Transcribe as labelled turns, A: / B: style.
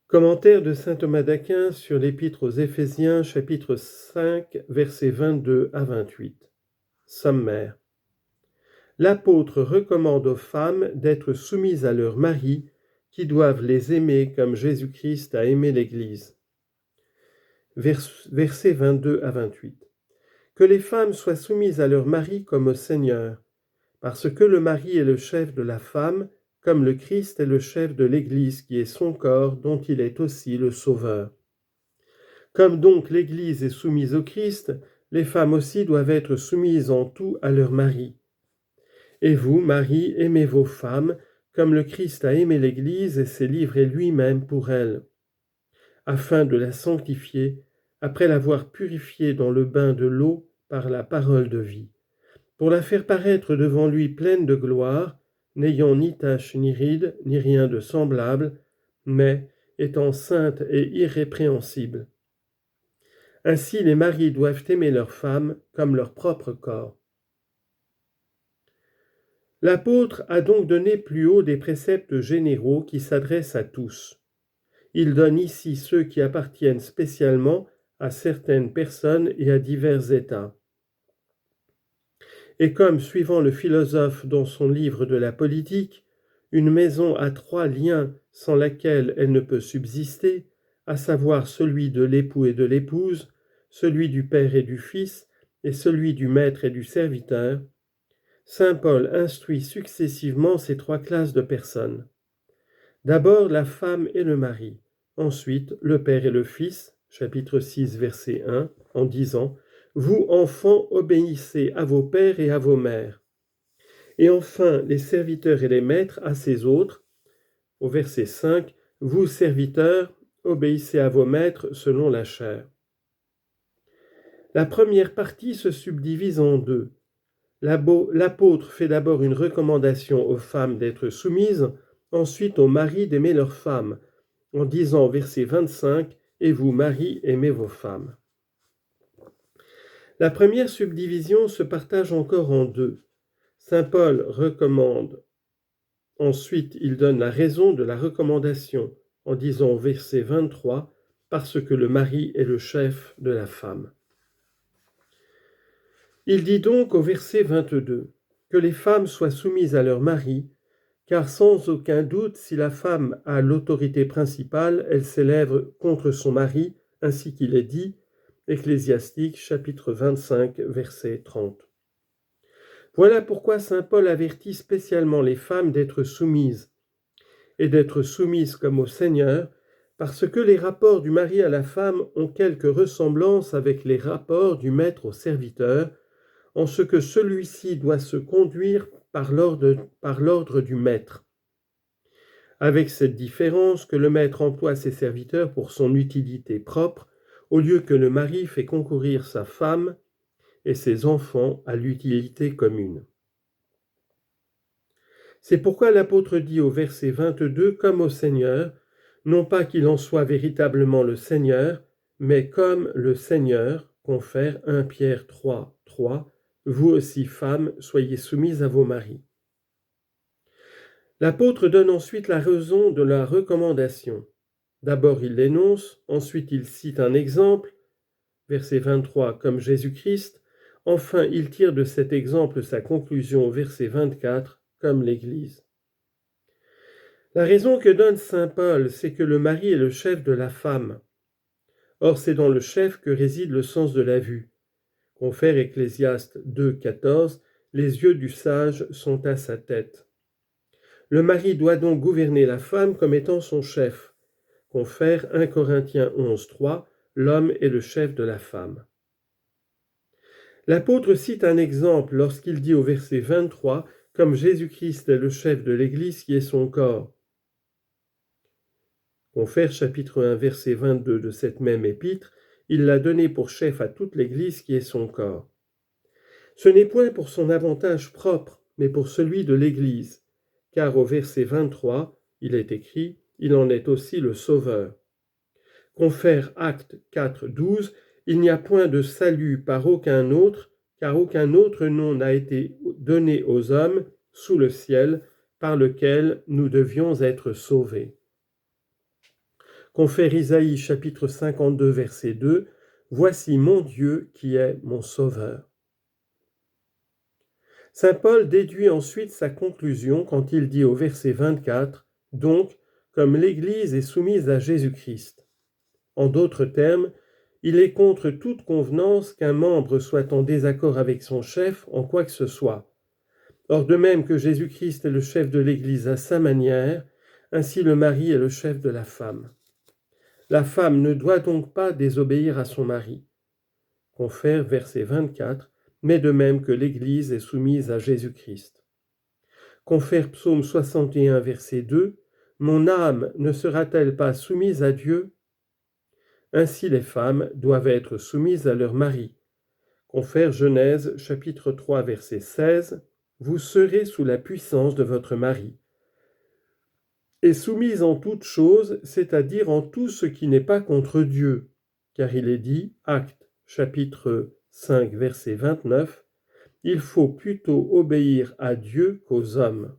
A: Commentaire de saint Thomas d'Aquin sur l'Épître aux Éphésiens, chapitre 5, versets 22 à 28. Sommaire. L'apôtre recommande aux femmes d'être soumises à leurs maris, qui doivent les aimer comme Jésus-Christ a aimé l'Église. Versets 22 à 28. Que les femmes soient soumises à leur mari comme au Seigneur, parce que le mari est le chef de la femme, comme le Christ est le chef de l'Église qui est son corps, dont il est aussi le Sauveur. Comme donc l'Église est soumise au Christ, les femmes aussi doivent être soumises en tout à leur mari. Et vous, maris, aimez vos femmes, comme le Christ a aimé l'Église et s'est livré lui-même pour elle, afin de la sanctifier, après l'avoir purifiée dans le bain de l'eau par la parole de vie, pour la faire paraître devant lui pleine de gloire, n'ayant ni tache ni ride, ni rien de semblable, mais étant sainte et irrépréhensible. Ainsi les maris doivent aimer leurs femmes comme leur propre corps. L'apôtre a donc donné plus haut des préceptes généraux qui s'adressent à tous. Il donne ici ceux qui appartiennent spécialement à certaines personnes et à divers états. Et comme, suivant le philosophe dans son livre de la politique, une maison a 3 liens sans laquelle elle ne peut subsister, à savoir celui de l'époux et de l'épouse, celui du père et du fils, et celui du maître et du serviteur, saint Paul instruit successivement ces 3 classes de personnes. D'abord la femme et le mari, ensuite le père et le fils, chapitre 6, verset 1, en disant « Vous, enfants, obéissez à vos pères et à vos mères. » Et enfin, les serviteurs et les maîtres à ces autres, au verset 5, « Vous, serviteurs, obéissez à vos maîtres selon la chair. » La première partie se subdivise en 2. L'apôtre fait d'abord une recommandation aux femmes d'être soumises, ensuite aux maris d'aimer leurs femmes, en disant au verset 25, « Et vous, maris, aimez vos femmes. » La première subdivision se partage encore en 2. Saint Paul recommande. Ensuite, il donne la raison de la recommandation, en disant au verset 23, « Parce que le mari est le chef de la femme. » Il dit donc au verset 22, « Que les femmes soient soumises à leur mari, car sans aucun doute, si la femme a l'autorité principale, elle s'élève contre son mari, ainsi qu'il est dit, Ecclésiastique, chapitre 25, verset 30. Voilà pourquoi saint Paul avertit spécialement les femmes d'être soumises, et d'être soumises comme au Seigneur, parce que les rapports du mari à la femme ont quelque ressemblance avec les rapports du maître au serviteur, en ce que celui-ci doit se conduire par l'ordre du maître. Avec cette différence que le maître emploie ses serviteurs pour son utilité propre, au lieu que le mari fait concourir sa femme et ses enfants à l'utilité commune. C'est pourquoi l'apôtre dit au verset 22, comme au Seigneur, non pas qu'il en soit véritablement le Seigneur, mais comme le Seigneur, confère 1 Pierre 3, 3, vous aussi, femmes, soyez soumises à vos maris. L'apôtre donne ensuite la raison de la recommandation. D'abord il l'énonce, ensuite il cite un exemple, verset 23, comme Jésus-Christ, enfin il tire de cet exemple sa conclusion, verset 24, comme l'Église. La raison que donne saint Paul, c'est que le mari est le chef de la femme. Or c'est dans le chef que réside le sens de la vue. Confère Ecclésiaste 2, 14, les yeux du sage sont à sa tête. Le mari doit donc gouverner la femme comme étant son chef. Confère 1 Corinthiens 11, 3, l'homme est le chef de la femme. L'apôtre cite un exemple lorsqu'il dit au verset 23, comme Jésus-Christ est le chef de l'Église qui est son corps. Confère chapitre 1, verset 22 de cette même épître, il l'a donné pour chef à toute l'Église qui est son corps. Ce n'est point pour son avantage propre, mais pour celui de l'Église, car au verset 23, il est écrit, il en est aussi le Sauveur. Confère Actes 4, 12, il n'y a point de salut par aucun autre, car aucun autre nom n'a été donné aux hommes sous le ciel par lequel nous devions être sauvés. Confère Isaïe chapitre 52 verset 2, « Voici mon Dieu qui est mon sauveur ». Saint Paul déduit ensuite sa conclusion quand il dit au verset 24, « Donc, comme l'Église est soumise à Jésus-Christ ». En d'autres termes, il est contre toute convenance qu'un membre soit en désaccord avec son chef en quoi que ce soit. Or, de même que Jésus-Christ est le chef de l'Église à sa manière, ainsi le mari est le chef de la femme. La femme ne doit donc pas désobéir à son mari. Confère verset 24, mais de même que l'Église est soumise à Jésus-Christ. Confère psaume 61 verset 2, « Mon âme ne sera-t-elle pas soumise à Dieu ?» Ainsi les femmes doivent être soumises à leur mari. Confère Genèse chapitre 3 verset 16, « Vous serez sous la puissance de votre mari. » Et soumise en toutes choses, c'est-à-dire en tout ce qui n'est pas contre Dieu, car il est dit, Actes chapitre 5 verset 29, « Il faut plutôt obéir à Dieu qu'aux hommes. »